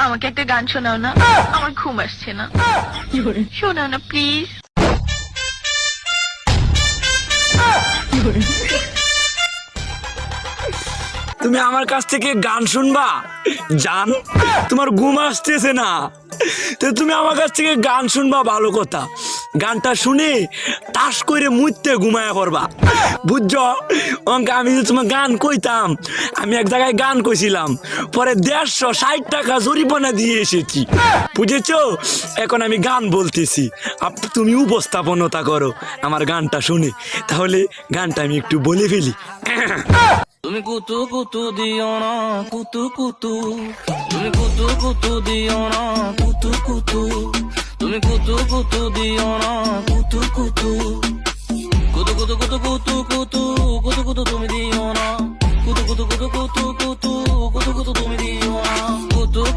আমাকে একটা গান শোনাও না, আমার ঘুম আসছে না। শোনাও না প্লিজ। তুমি আমার কাছ থেকে গান শুনবা জান? তোমার ঘুম আসতেছে না তো তুমি আমার কাছ থেকে গান শুনবা, ভালো কথা। গানটা শুনে তাস করে মুইতে ঘুমায়া পড়বা, বুঝছো? অঙ্কে আমি যে তোমার গান কইতাম, আমি এক জায়গায় গান কইছিলাম, পরে 160 টাকা জরিমানা দিয়ে এসেছি, বুঝেছো? এখন আমি গান বলতেছি, তুমি উপস্থাপনতা করো আমার গানটা শুনে। তাহলে গানটা আমি একটু বলে ফেলি। তুমি কুতু কুতু দিও না কুতু কুতু, তুমি কুতু কুতু দিও না কুতু কুতু, তুমি কুতু কুতু দিও না কুতু কুতু, কুতু কুতু কুতু কুতু কুতু কুতু কুতু তুমি দিও না কুতু কুতু কুতু কুতু